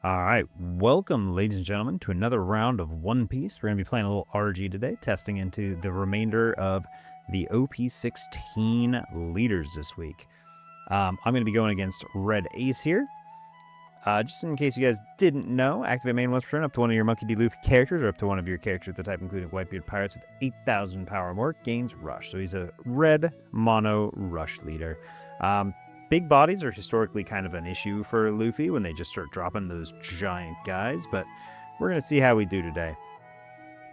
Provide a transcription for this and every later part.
All right, welcome, ladies and gentlemen, to another round of One Piece. We're going to be playing a little RG today, testing into the remainder of the OP16 leaders this week. I'm going to be going against Red Ace here. Just in case you guys didn't know, activate main once per turn up to one of your Monkey D. Luffy characters or up to one of your characters with the type including Whitebeard Pirates with 8,000 power or more gains Rush. So he's a red mono Rush leader. Big bodies are historically kind of an issue for Luffy when they just start dropping those giant guys, but we're going to see how we do today.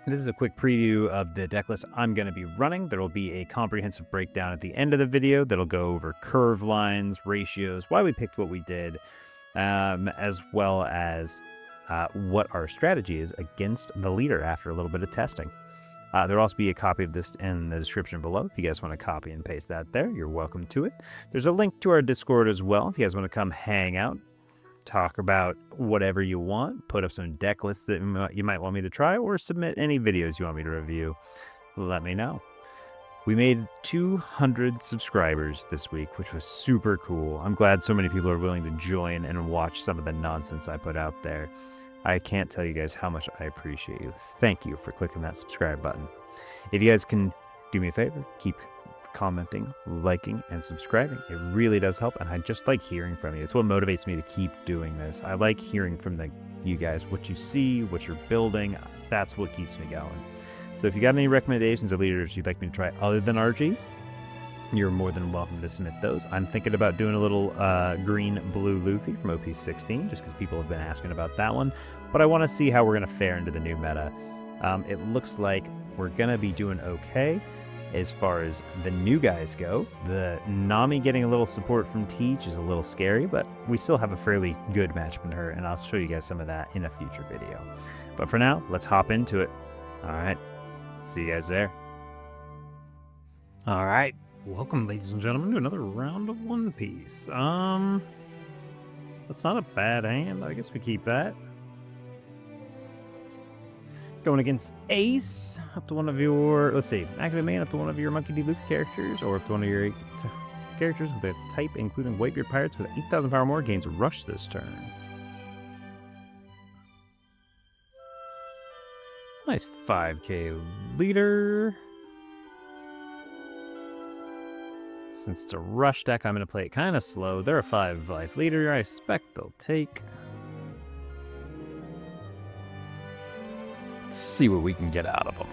This is a quick preview of the deck list I'm going to be running. There will be a comprehensive breakdown at the end of the video that'll go over curve lines, ratios, why we picked what we did, as well as what our strategy is against the leader after a little bit of testing. There'll also be a copy of this in the description below. If you guys want to copy and paste that there, you're welcome to it. There's a link to our Discord as well. If you guys want to come hang out, talk about whatever you want, put up some deck lists that you might want me to try, or submit any videos you want me to review, let me know. We made 200 subscribers this week, which was super cool. I'm glad so many people are willing to join and watch some of the nonsense I put out there. I can't tell you guys how much I appreciate you. Thank you for clicking that subscribe button. If you guys can do me a favor, keep commenting, liking, and subscribing. It really does help, and I just like hearing from you. It's what motivates me to keep doing this. I like hearing from you guys, what you see, what you're building. That's what keeps me going. So if you got any recommendations of leaders you'd like me to try other than RG, you're more than welcome to submit those. I'm thinking about doing a little green-blue Luffy from OP16, just because people have been asking about that one. But I want to see how we're going to fare into the new meta. It looks like we're going to be doing okay as far as the new guys go. The Nami getting a little support from Teach is a little scary, but we still have a fairly good matchup in her, and I'll show you guys some of that in a future video. But for now, let's hop into it. All right, see you guys there. All right. Welcome, ladies and gentlemen, to another round of One Piece. That's not a bad hand. I guess we keep that. Going against Ace, up to one of your, let's see, activate main up to one of your Monkey D. Luffy characters, or up to one of your characters with a type including Whitebeard Pirates with 8,000 power or more gains Rush this turn. Nice 5k leader. Since it's a rush deck, I'm going to play it kind of slow. They're a 5-life leader. I expect they'll take. Let's see what we can get out of them.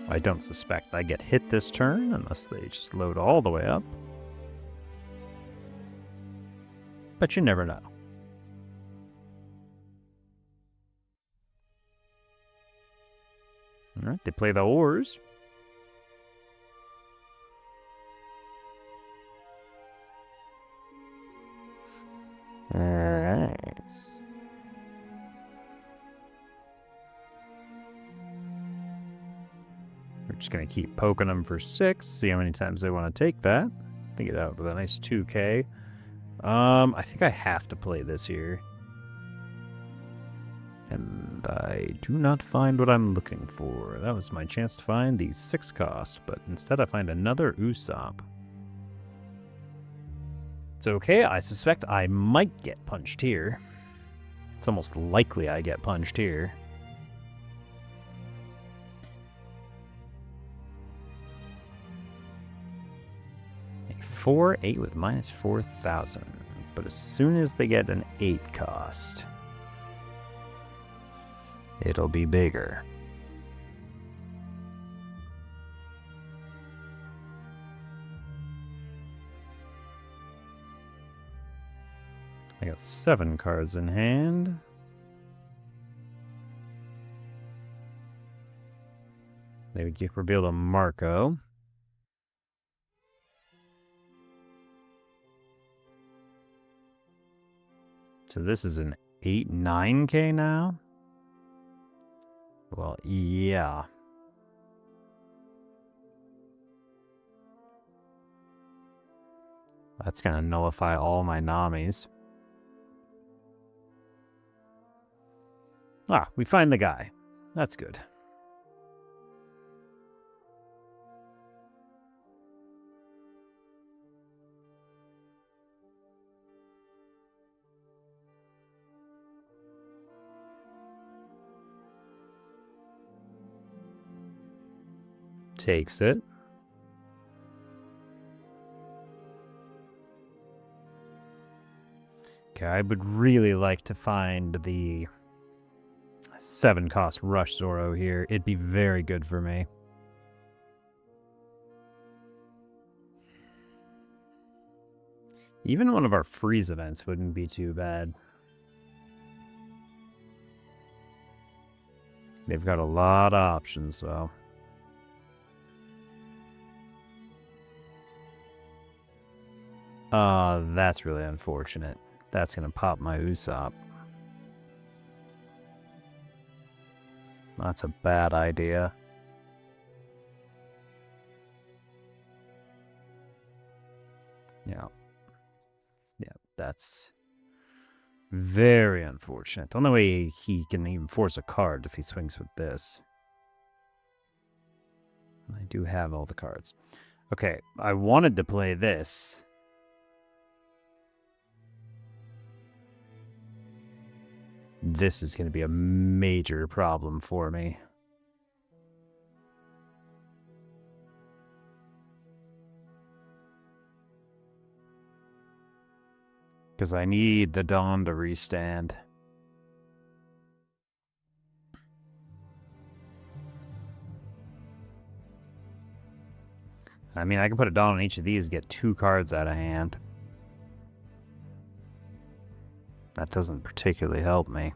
I don't suspect I get hit this turn unless they just load all the way up. But you never know. All right, they play the oars. All right. We're just going to keep poking them for 6, see how many times they want to take that. I think it out with a nice 2k. I think I have to play this here. And I do not find what I'm looking for. That was my chance to find the 6 cost, but instead I find another Usopp. It's okay, I suspect I might get punched here. It's almost likely I get punched here. A 4-8 with minus 4,000. But as soon as they get an 8 cost, it'll be bigger. I got 7 cards in hand. They would reveal the Marco. So this is an 8-9k now? Well, yeah. That's going to nullify all my Namis. Ah, we find the guy. That's good. Takes it. Okay, I would really like to find the 7-cost Rush Zoro here. It'd be very good for me. Even one of our freeze events wouldn't be too bad. They've got a lot of options, though. That's really unfortunate. That's going to pop my Usopp. That's a bad idea. Yeah. Yeah, that's very unfortunate. The only way he can even force a card if he swings with this. I do have all the cards. Okay, I wanted to play this. This is going to be a major problem for me. Because I need the Dawn to restand. I mean, I can put a Dawn on each of these and get 2 cards out of hand. That doesn't particularly help me.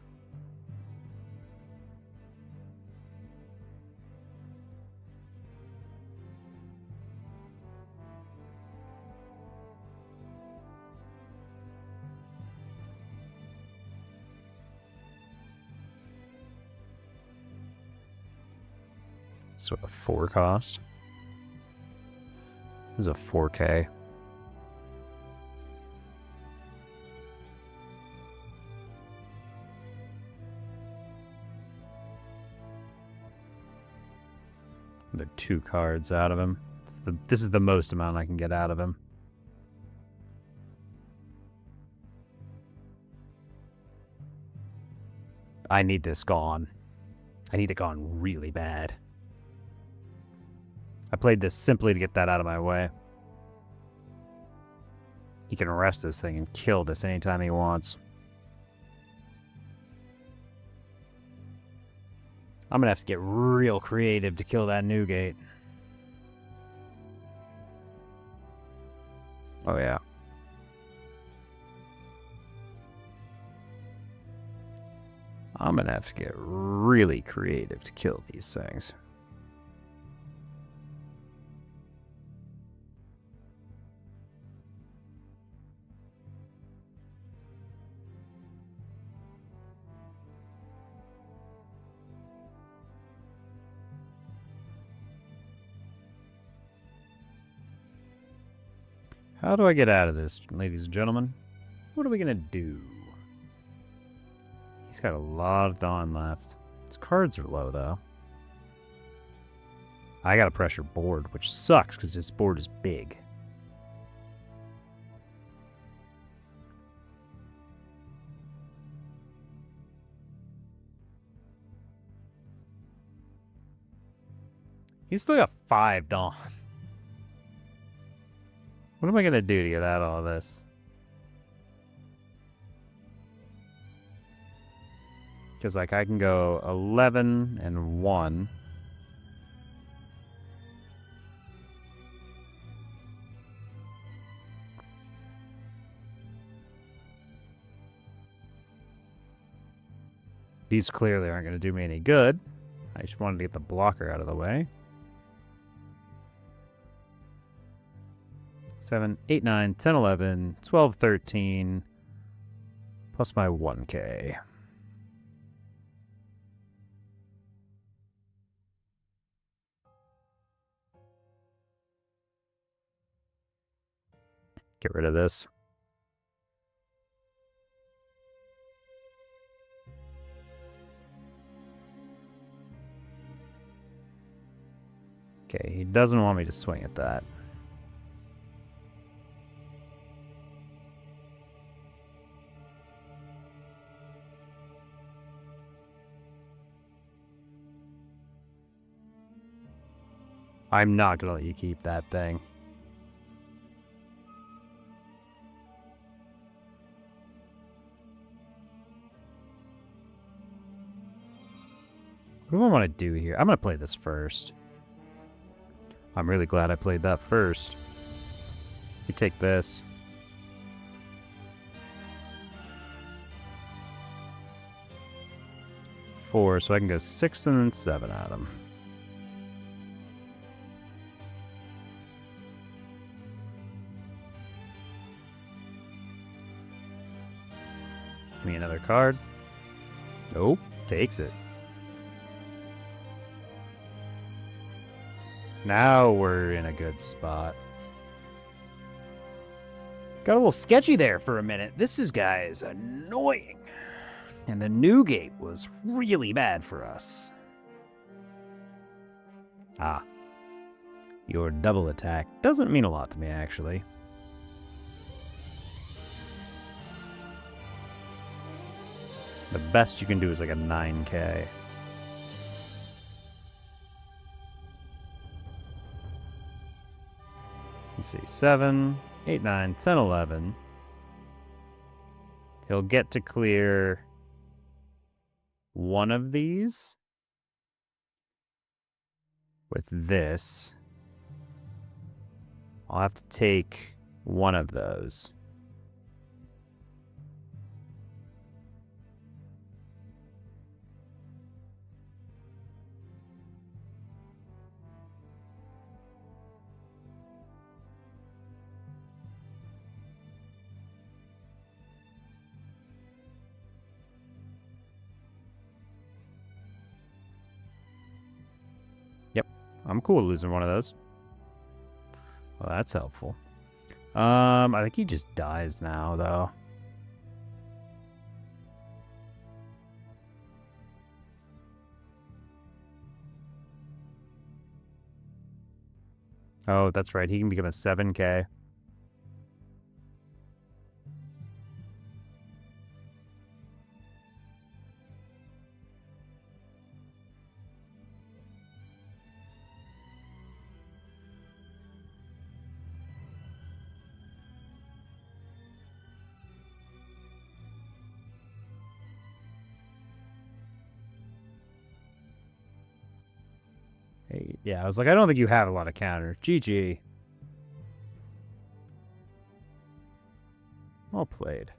So a 4 cost. This is a 4K. There are 2 cards out of him. This is the most amount I can get out of him. I need this gone. I need it gone really bad. I played this simply to get that out of my way. He can arrest this thing and kill this anytime he wants. I'm gonna have to get real creative to kill that Newgate. Oh yeah. I'm gonna have to get really creative to kill these things. How do I get out of this, ladies and gentlemen? What are we gonna do? He's got a lot of Dawn left. His cards are low, though. I got a pressure board, which sucks because this board is big. He's still got 5 Dawn. What am I going to do to get out of all this? Because, like, I can go 11 and 1. These clearly aren't going to do me any good. I just wanted to get the blocker out of the way. 7, 8, 9, 10, 11, 12, 13, plus my 1K. Get rid of this. Okay, he doesn't want me to swing at that. I'm not going to let you keep that thing. What do I want to do here? I'm going to play this first. I'm really glad I played that first. You take this. Four, so I can go 6 and then 7 at him. Give me another card. Nope, takes it. Now we're in a good spot. Got a little sketchy there for a minute. This guy is annoying. And the new gate was really bad for us. Ah. Your double attack doesn't mean a lot to me, actually. The best you can do is like a 9k. Let's see, 7, 8, 9, 10, 11. He'll get to clear one of these with this. I'll have to take one of those. I'm cool losing one of those. Well, that's helpful. I think he just dies now, though. Oh, that's right. He can become a 7k. Hey, yeah, I was like, I don't think you have a lot of counter. GG. Well played.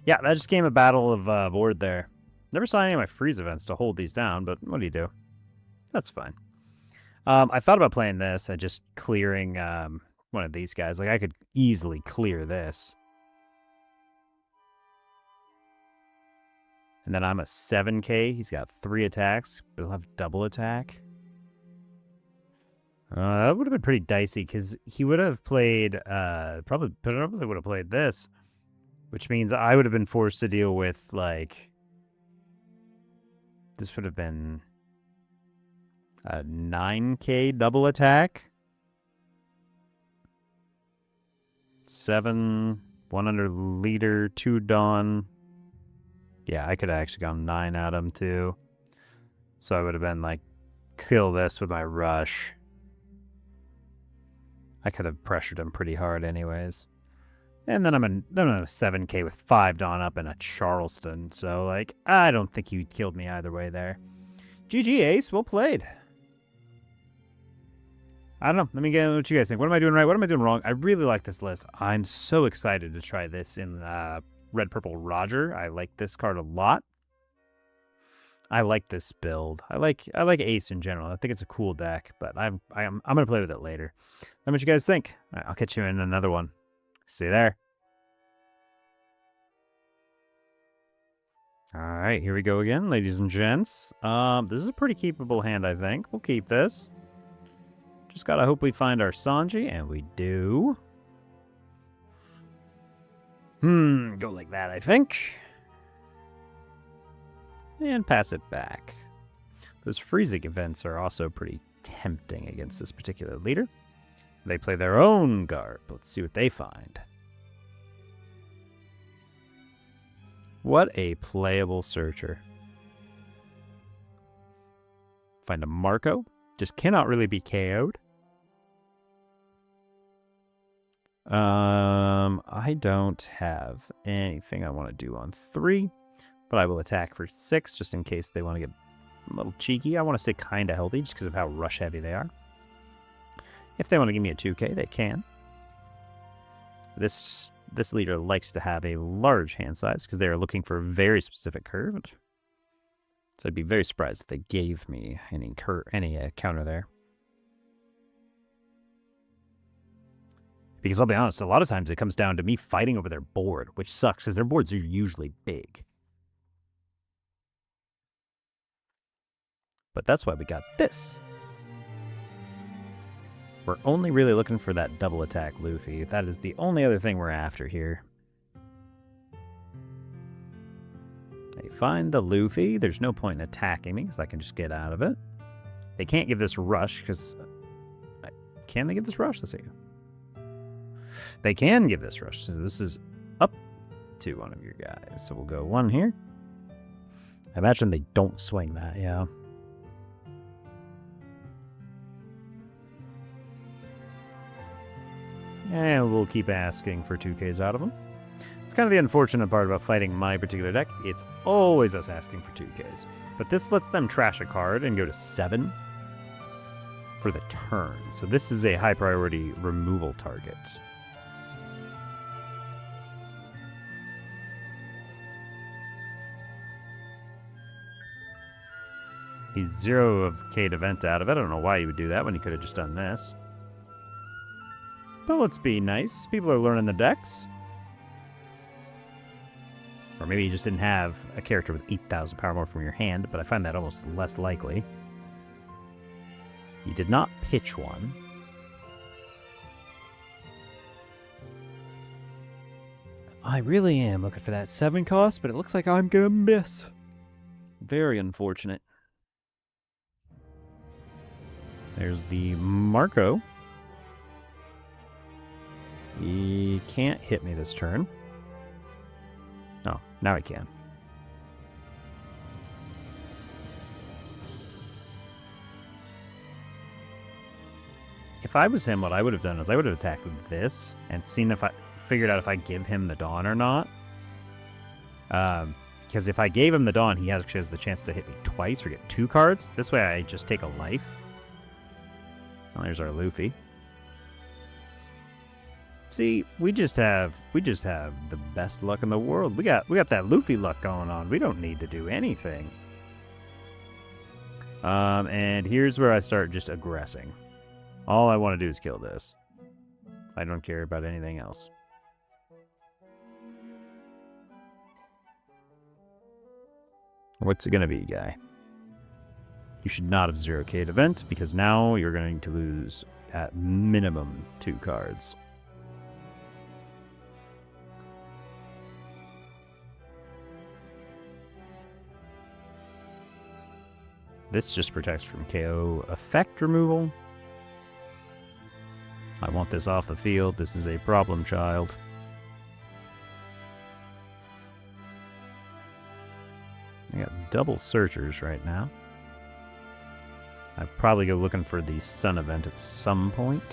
Yeah, that just came a battle of board there. Never saw any of my freeze events to hold these down, but what do you do? That's fine. I thought about playing this and just clearing one of these guys. Like, I could easily clear this. And then I'm a 7k. He's got 3 attacks, but he'll have double attack. That would have been pretty dicey because he would have played, probably would have played this, which means I would have been forced to deal with, like, this would have been a 9k double attack. 7, 100 liter, 2 Dawn. Yeah, I could have actually gone 9 at him, too. So I would have been, like, kill this with my rush. I could have pressured him pretty hard anyways. And then I'm a 7k with 5 Dawn up and a Charleston. So, like, I don't think you killed me either way there. GG, Ace. Well played. I don't know. Let me get what you guys think. What am I doing right? What am I doing wrong? I really like this list. I'm so excited to try this in Red Purple Roger. I like this card a lot. I like this build. I like Ace in general. I think it's a cool deck, but I'm gonna play with it later. Let me know what you guys think. All right, I'll catch you in another one. See you there. All right, here we go again, ladies and gents. This is a pretty keepable hand, I think. We'll keep this. Just gotta hope we find our Sanji, and we do. Go like that, I think. And pass it back. Those freezing events are also pretty tempting against this particular leader. They play their own garb. Let's see what they find. What a playable searcher. Find a Marco. Just cannot really be KO'd. I don't have anything I want to do on 3, but I will attack for 6 just in case they want to get a little cheeky. I want to stay kind of healthy just because of how rush heavy they are. If they want to give me a 2k, they can. This leader likes to have a large hand size because they are looking for a very specific curve. So I'd be very surprised if they gave me any counter there. Because I'll be honest, a lot of times it comes down to me fighting over their board, which sucks because their boards are usually big. But that's why we got this. We're only really looking for that double attack Luffy. That is the only other thing we're after here. They find the Luffy. There's no point in attacking me because I can just get out of it. They can't give this rush because... Can they give this rush? Let's see. They can give this rush. So this is up to one of your guys. So we'll go 1 here. I imagine they don't swing that, yeah. And we'll keep asking for 2Ks out of them. It's kind of the unfortunate part about fighting my particular deck. It's always us asking for 2Ks. But this lets them trash a card and go to 7 for the turn. So this is a high priority removal target. He's 0 of K to vent out of it. I don't know why he would do that when he could have just done this. But let's be nice. People are learning the decks. Or maybe you just didn't have a character with 8,000 power more from your hand, but I find that almost less likely. You did not pitch one. I really am looking for that 7 cost, but it looks like I'm going to miss. Very unfortunate. There's the Marco. He can't hit me this turn. Oh, now he can. If I was him, what I would have done is I would have attacked with this and seen if I figured out if I give him the Dawn or not. Because if I gave him the Dawn, he actually has the chance to hit me twice or get 2 cards. This way I just take a life. Well, there's our Luffy. See, we just have the best luck in the world. We got that Luffy luck going on. We don't need to do anything. And here's where I start just aggressing. All I want to do is kill this. I don't care about anything else. What's it gonna be, guy? You should not have 0K'd event because now you're going to lose at minimum 2 cards. This just protects from KO effect removal. I want this off the field. This is a problem child. I got double searchers right now. I'd probably go looking for the stun event at some point.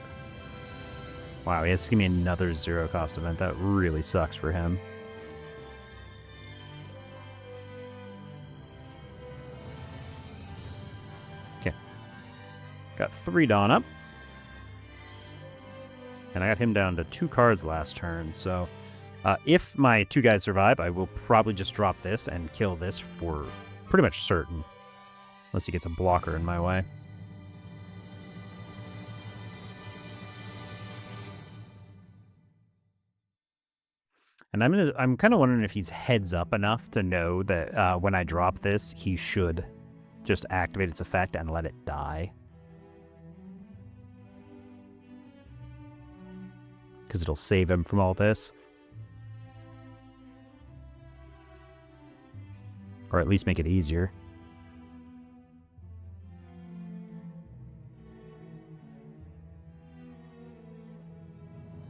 Wow, he has to give me another 0 cost event. That really sucks for him. Okay. Got 3 Dawn up. And I got him down to 2 cards last turn, so if my 2 guys survive, I will probably just drop this and kill this for pretty much certain. Unless he gets a blocker in my way. And I'm kind of wondering if he's heads up enough to know that when I drop this, he should just activate its effect and let it die. Because it'll save him from all this. Or at least make it easier.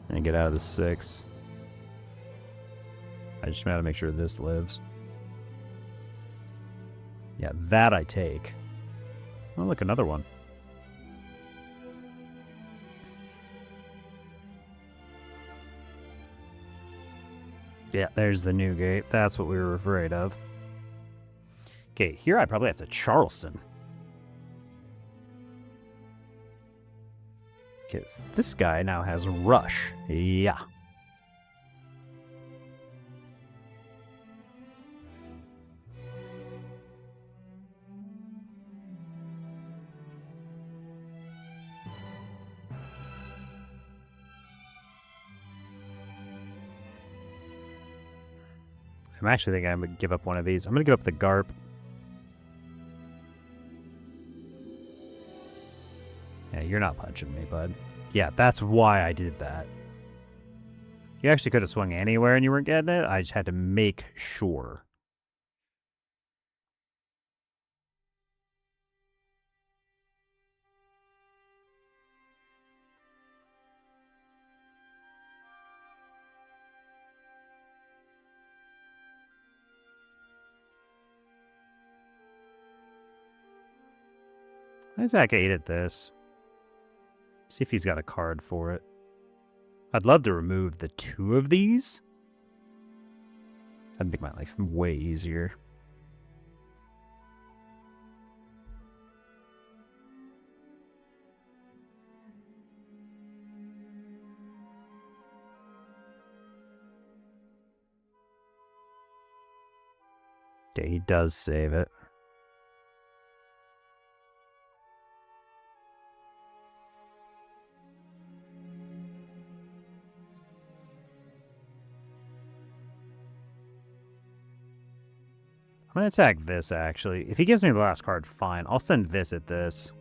And get out of the 6. I just gotta make sure this lives. Yeah, that I take. Oh, look, another one. Yeah, there's the new gate. That's what we were afraid of. Okay, here I probably have to Charleston. Because this guy now has Rush. Yeah. I'm actually thinking I'm going to give up one of these. I'm going to give up the Garp. Yeah, you're not punching me, bud. Yeah, that's why I did that. You actually could have swung anywhere and you weren't getting it. I just had to make sure. I attack 8 at this. See if he's got a card for it. I'd love to remove the 2 of these. That'd make my life way easier. Okay, he does save it. I'm going to attack this, actually. If he gives me the last card, fine. I'll send this at this.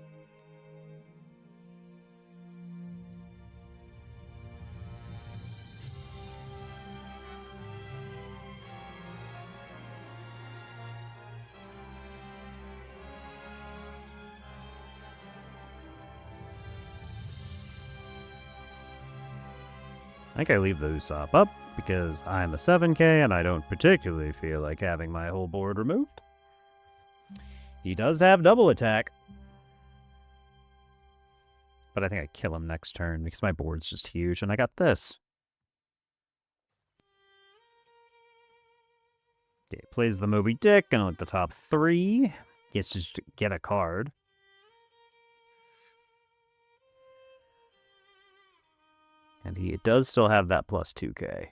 I think I leave the Usopp up because I'm a 7k and I don't particularly feel like having my whole board removed. He does have double attack. But I think I kill him next turn because my board's just huge and I got this. Okay, plays the Moby Dick and look at the top 3. Gets to just get a card. And he does still have that plus 2k.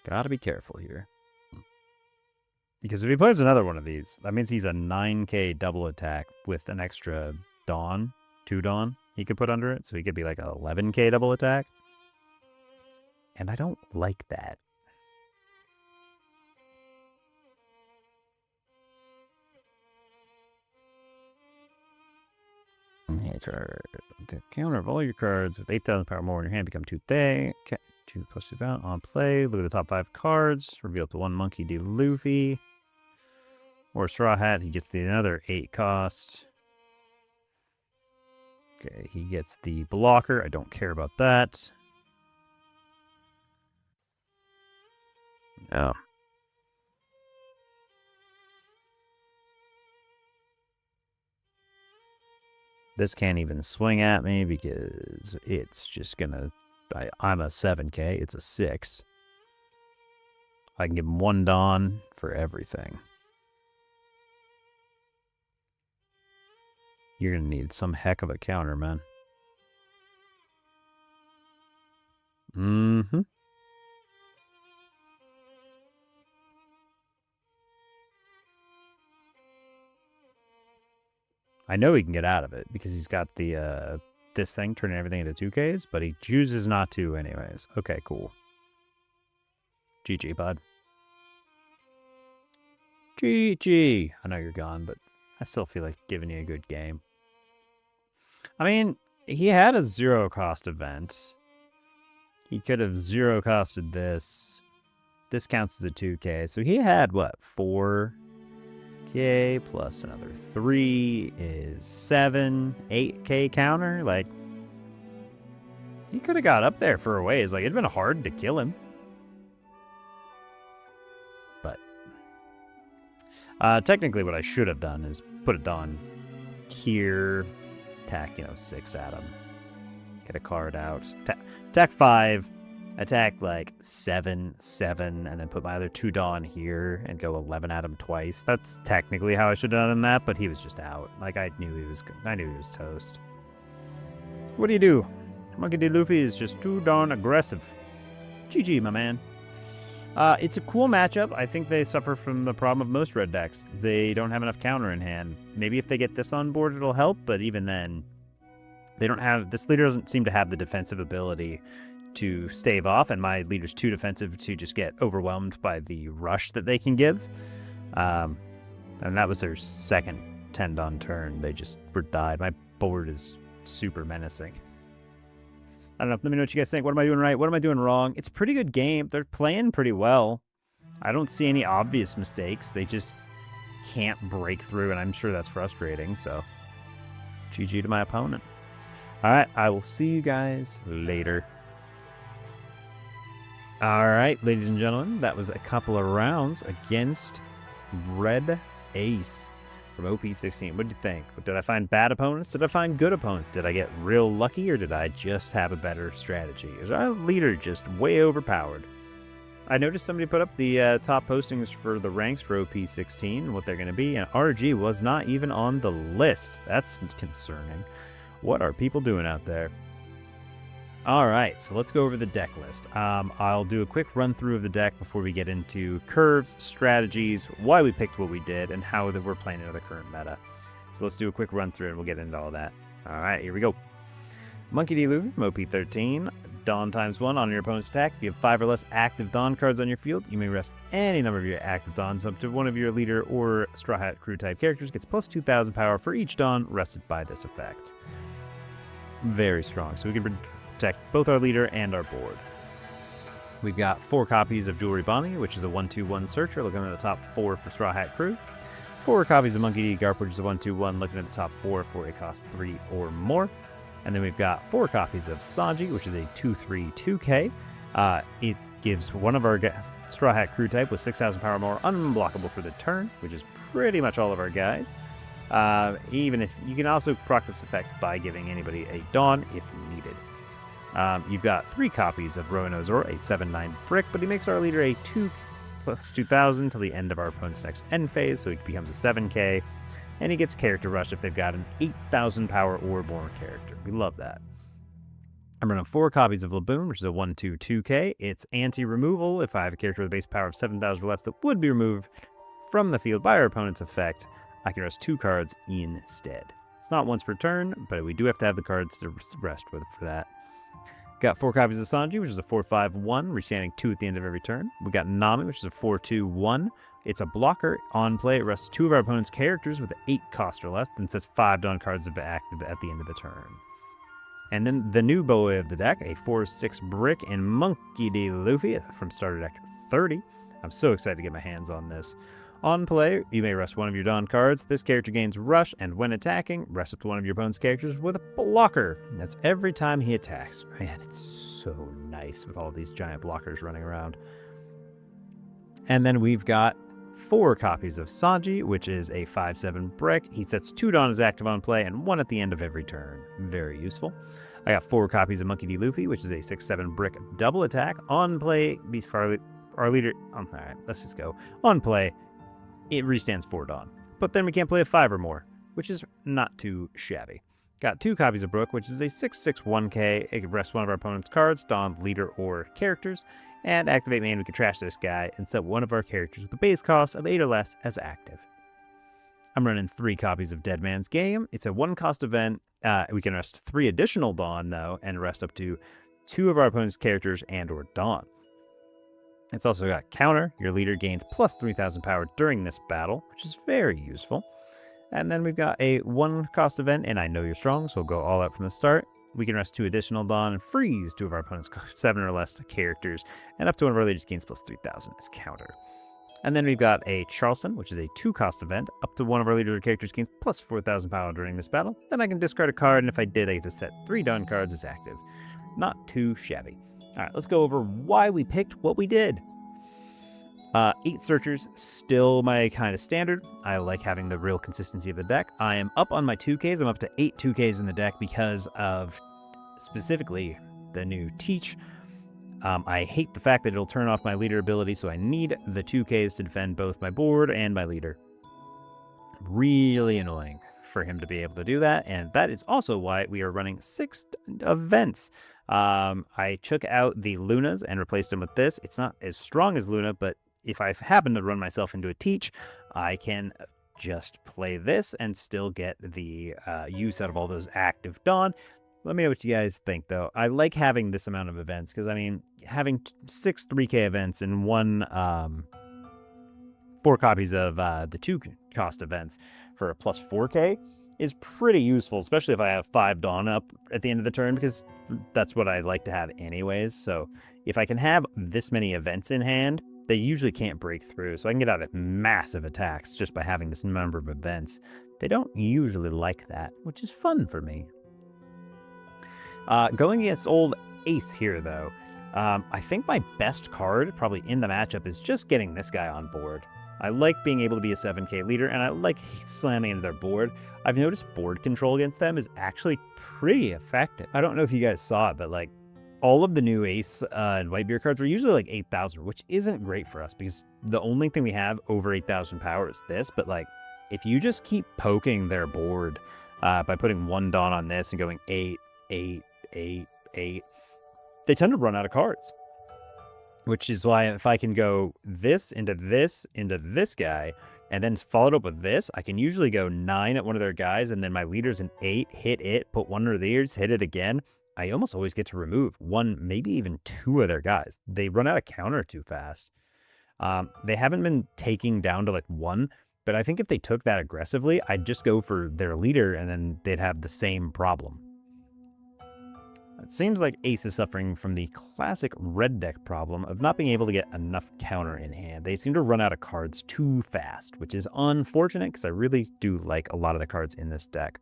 Gotta be careful here. Because if he plays another one of these, that means he's a 9k double attack with an extra Dawn, 2 Dawn he could put under it. So he could be like a 11k double attack. And I don't like that. The counter of all your cards with 8,000 power more in your hand become 2K. Okay, 2 plus 2,000 on play. Look at the top 5 cards. Reveal up to 1 Monkey D. Luffy. Or Straw Hat. He gets the another 8 cost. Okay, he gets the blocker. I don't care about that. No. This can't even swing at me because it's just gonna... I'm a 7k. It's a 6. I can give him 1 Dawn for everything. You're gonna need some heck of a counter, man. Mm-hmm. I know he can get out of it because he's got the this thing turning everything into 2Ks, but he chooses not to anyways. Okay, cool. GG, bud. GG. I know you're gone, but I still feel like giving you a good game. I mean, he had a 0 cost event. He could have 0 costed this. This counts as a 2K. So he had, what, 4K plus another 3 is 7, 8K counter? Like, he could have got up there for a ways. Like, it'd been hard to kill him. But technically what I should have done is put it on here, attack, 6 at him. get a card out. Attack 5, attack like 7, 7, and then put my other 2 Dawn here and go 11 at him twice. That's technically how I should have done that, but he was just out. Like, I knew he was toast. What do? Monkey D. Luffy is just too darn aggressive. GG, my man. It's a cool matchup. I think they suffer from the problem of most red decks. They don't have enough counter in hand. Maybe if they get this on board, it'll help, but even then, they don't have... This leader doesn't seem to have the defensive ability to stave off, and my leader's too defensive to just get overwhelmed by the rush that they can give. And that was their second 10 Dawn turn. They just were died. My board is super menacing. I don't know. Let me know what you guys think. What am I doing right? What am I doing wrong? It's a pretty good game. They're playing pretty well. I don't see any obvious mistakes. They just can't break through, and I'm sure that's frustrating. So, GG to my opponent. All right. I will see you guys later. All right, ladies and gentlemen. That was a couple of rounds against Red Ace from OP16. What did you think? Did I find bad opponents? Did I find good opponents? Did I get real lucky, or did I just have a better strategy? Is our leader just way overpowered? I noticed somebody put up the top postings for the ranks for OP16 and what they're going to be, and RG was not even on the list. That's concerning. What are people doing out there? All right, so let's go over the deck list. I'll do a quick run through of the deck before we get into curves, strategies, why we picked what we did, and how that we're playing into the current meta. So let's do a quick run through and we'll get into all that. All right, here we go. Monkey D. Luffy from OP13. Dawn ×1 on your opponent's attack. If you have 5 or less active Dawn cards on your field, you may rest any number of your active Dawns up to one of your leader or Straw Hat Crew type characters. Gets plus 2,000 power for each Dawn rested by this effect. Very strong. So we can protect both our leader and our board. We've got 4 copies of Jewelry Bonnie, which is a 1/2/1 searcher, looking at the top 4 for Straw Hat Crew. 4 copies of Monkey D. Garp, which is a 1/2/1, looking at the top 4 for a cost 3 or more. And then we've got 4 copies of Sanji, which is a 2/3/2K. It gives one of our Straw Hat Crew type with 6,000 power more unblockable for the turn, which is pretty much all of our guys. Even if you can also proc this effect by giving anybody a Dawn if needed. You've got 3 copies of Roano's Zoro, a 7/9 brick, but he makes our leader a 2 plus 2,000 till the end of our opponent's next end phase, so he becomes a 7K, and he gets character rush if they've got an 8,000 power or more character. We love that. I'm running 4 copies of Laboon, which is a 1/2/2K. It's anti-removal if I have a character with a base power of 7,000 or less that would be removed from the field by our opponent's effect. I can rest 2 cards instead. It's not once per turn, but we do have to have the cards to rest with for that. Got 4 copies of Sanji, which is a 4/5/1, restanding 2 at the end of every turn. We got Nami, which is a 4/2/1. It's a blocker. On play, it rests 2 of our opponent's characters with 8 cost or less, then sets 5 Dawn cards active at the end of the turn. And then the new boy of the deck, a 4/6 brick and Monkey D. Luffy from starter deck 30. I'm so excited to get my hands on this. On play, you may rest 1 of your Dawn cards. This character gains rush, and when attacking, rest up to 1 of your opponent's characters with a blocker. And that's every time he attacks. Man, it's so nice with all these giant blockers running around. And then we've got 4 copies of Sanji, which is a 5/7 brick. He sets 2 Dawn as active on play and 1 at the end of every turn. Very useful. I got 4 copies of Monkey D. Luffy, which is a 6/7 brick double attack. On play, our leader... all right, let's just go. On play, it restands 4 Dawn. But then we can't play a 5 or more, which is not too shabby. Got 2 copies of Brook, which is a 6/6/1K. It can rest 1 of our opponent's cards, Dawn, leader, or characters. And activate main, we can trash this guy and set 1 of our characters with a base cost of 8 or less as active. I'm running 3 copies of Dead Man's Game. It's a 1-cost event. We can rest 3 additional Dawn, though, and rest up to 2 of our opponent's characters and or Dawn. It's also got counter. Your leader gains plus 3,000 power during this battle, which is very useful. And then we've got a 1-cost event, and I know you're strong, so we'll go all out from the start. We can rest 2 additional Dawn and freeze 2 of our opponent's 7 or less characters, and up to 1 of our leaders gains plus 3,000 as counter. And then we've got a Charleston, which is a 2-cost event. Up to 1 of our leaders or characters gains plus 4,000 power during this battle. Then I can discard a card, and if I did, I get to set 3 Dawn cards as active. Not too shabby. All right, let's go over why we picked what we did. 8 searchers, still my kind of standard. I like having the real consistency of the deck. I am up on my 2Ks. I'm up to 8 2Ks in the deck because of specifically the new Teach. I hate the fact that it'll turn off my leader ability, so I need the 2Ks to defend both my board and my leader. Really annoying for him to be able to do that, and that is also why we are running 6 events. I took out the Lunas and replaced them with this. It's not as strong as Luna, but if I happen to run myself into a Teach, I can just play this and still get the use out of all those active Dawn. Let me know what you guys think, though. I like having this amount of events, because, I mean, having 6 3K events and 4 copies of the 2-cost events for a plus 4K is pretty useful, especially if I have 5 Dawn up at the end of the turn, because that's what I like to have anyways. So if I can have this many events in hand, they usually can't break through, so I can get out at massive attacks just by having this number of events. They don't usually like that, which is fun for me. Going against old Ace here, though, I think my best card probably in the matchup is just getting this guy on board. I like being able to be a 7K leader, and I like slamming into their board. I've noticed board control against them is actually pretty effective. I don't know if you guys saw it, but like all of the new Ace and Whitebeard cards are usually like 8,000, which isn't great for us because the only thing we have over 8,000 power is this. But like, if you just keep poking their board by putting 1 Dawn on this and going 8, 8, 8, 8, they tend to run out of cards. Which is why if I can go this into this guy, and then followed up with this, I can usually go 9 at one of their guys, and then my leader's an 8, hit it, put 1 of theirs, hit it again. I almost always get to remove 1, maybe even 2 of their guys. They run out of counter too fast. They haven't been taking down to like 1, but I think if they took that aggressively, I'd just go for their leader, and then they'd have the same problem. It seems like Ace is suffering from the classic red deck problem of not being able to get enough counter in hand. They seem to run out of cards too fast, which is unfortunate because I really do like a lot of the cards in this deck.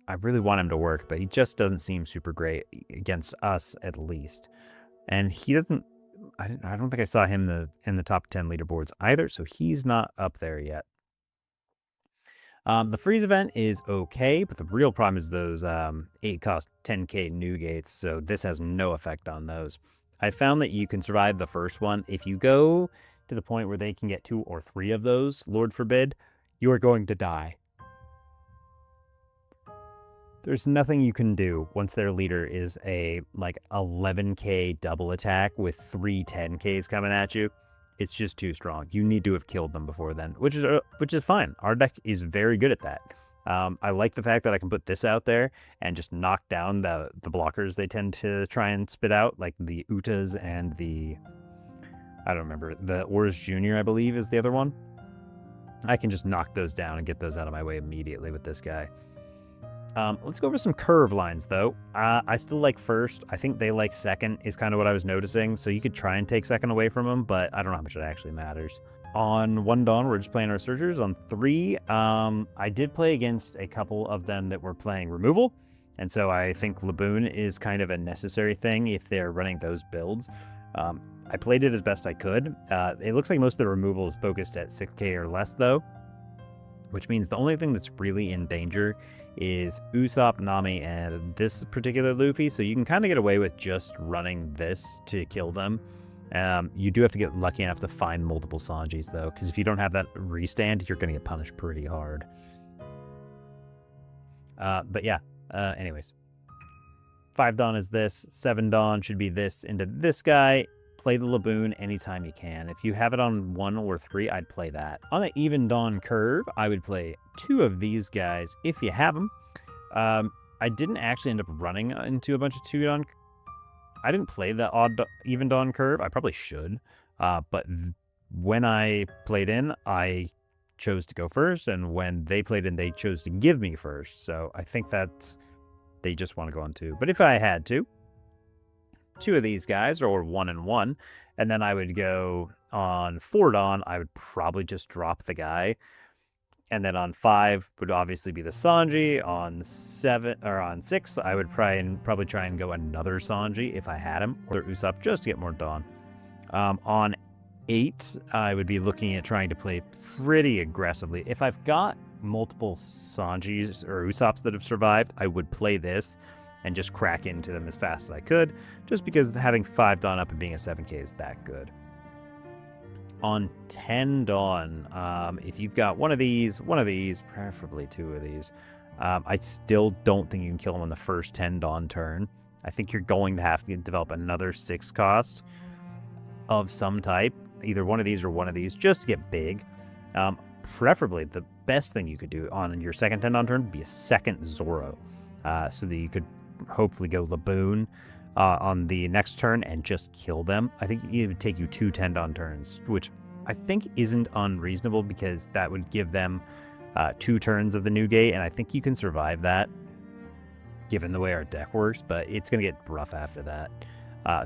I really want him to work, but he just doesn't seem super great against us, at least. And he doesn't... I don't think I saw him in the top 10 leaderboards either, so he's not up there yet. The freeze event is okay, but the real problem is those 8-cost 10K new gates, so this has no effect on those. I found that you can survive the first one. If you go to the point where they can get 2 or 3 of those, Lord forbid, you are going to die. There's nothing you can do once their leader is a like 11K double attack with 3 10Ks coming at you. It's just too strong. You need to have killed them before then, which is fine. Our deck is very good at that. I like the fact that I can put this out there and just knock down the blockers they tend to try and spit out, like the Utas and the... I don't remember. The Ors Jr., I believe, is the other one. I can just knock those down and get those out of my way immediately with this guy. Let's go over some curve lines, though. I still like first. I think they like second is kind of what I was noticing. So you could try and take second away from them, but I don't know how much it actually matters. On 1 Dawn, we're just playing our searchers. On 3, I did play against a couple of them that were playing removal. And so I think Laboon is kind of a necessary thing if they're running those builds. I played it as best I could. It looks like most of the removal is focused at 6K or less, though. Which means the only thing that's really in danger is Usopp, Nami, and this particular Luffy. So you can kind of get away with just running this to kill them. You do have to get lucky enough to find multiple Sanjis, though, because if you don't have that restand, you're going to get punished pretty hard. But yeah, anyways. 5 Dawn is this. 7 Dawn should be this into this guy. Play the Laboon anytime you can. If you have it on 1 or 3, I'd play that. On an even Dawn curve, I would play 2 of these guys if you have them. I didn't actually end up running into a bunch of 2 Dawn. I didn't play the even Dawn curve. I probably should. But when I played in, I chose to go first. And when they played in, they chose to give me first. So I think that's... they just want to go on 2. But if I had to, 2 of these guys, or 1 and 1, and then I would go on 4 Dawn. I would probably just drop the guy, and then on 5 would obviously be the Sanji. On 7 or on 6, I would probably try and go another Sanji if I had him, or Usopp, just to get more Dawn. On 8, I would be looking at trying to play pretty aggressively. If I've got multiple Sanjis or Usopps that have survived, I would play this and just crack into them as fast as I could, just because having 5 Dawn up and being a 7k is that good. On 10 Dawn, if you've got one of these, preferably 2 of these, I still don't think you can kill them on the first 10 Dawn turn. I think you're going to have to develop another 6 cost of some type, either one of these or one of these, just to get big. Preferably, the best thing you could do on your second 10 Dawn turn would be a second Zoro, so that you could hopefully go Laboon on the next turn and just kill them. I think it would take you 2 10 Dawn turns, which I think isn't unreasonable, because that would give them 2 turns of the new gate, and I think you can survive that given the way our deck works, but it's going to get rough after that.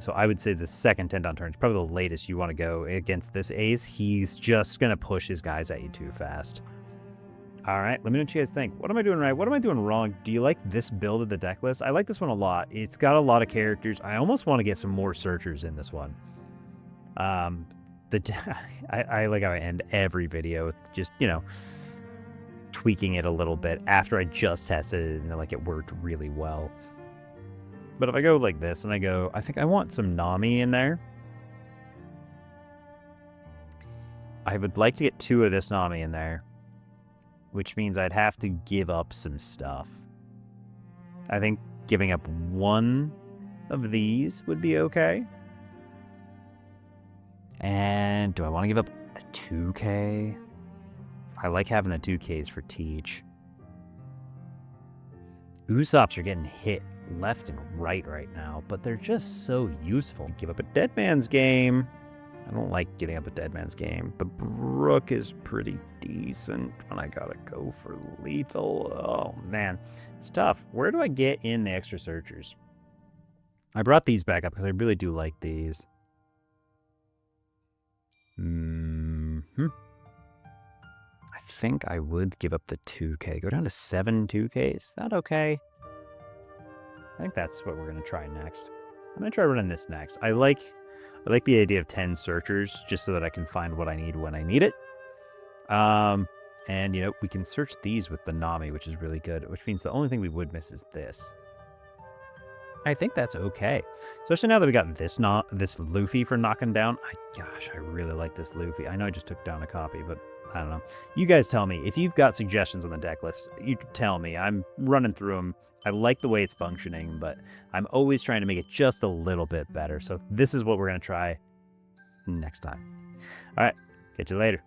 So I would say the second 10 Dawn turn is probably the latest you want to go against this ace. He's just going to push his guys at you too fast. All right, let me know what you guys think. What am I doing right? What am I doing wrong? Do you like this build of the deck list? I like this one a lot. It's got a lot of characters. I almost want to get some more searchers in this one. I like how I end every video with just, you know, tweaking it a little bit after I just tested it and like it worked really well. But if I go like this and I think I want some Nami in there. I would like to get 2 of this Nami in there, which means I'd have to give up some stuff. I think giving up 1 of these would be okay. And do I want to give up a 2k? I like having the 2ks for Teach. Usopps are getting hit left and right now, but they're just so useful. Give up a Dead Man's Game. I don't like getting up a Dead Man's Game. The Brook is pretty decent when I gotta go for lethal. Oh man, it's tough. Where do I get in the extra searchers? I brought these back up because I really do like these. I think I would give up the 2k. Go down to 7 2k. Is that okay? I think that's what we're going to try next. I'm going to try running this next. I like the idea of 10 searchers just so that I can find what I need when I need it. And, you know, we can search these with the Nami, which is really good, which means the only thing we would miss is this. I think that's okay. Especially now that we got this Luffy for knocking down. Gosh, I really like this Luffy. I know I just took down a copy, but I don't know. You guys tell me. If you've got suggestions on the deck list, you tell me. I'm running through them. I like the way it's functioning, but I'm always trying to make it just a little bit better. So this is what we're going to try next time. All right, catch you later.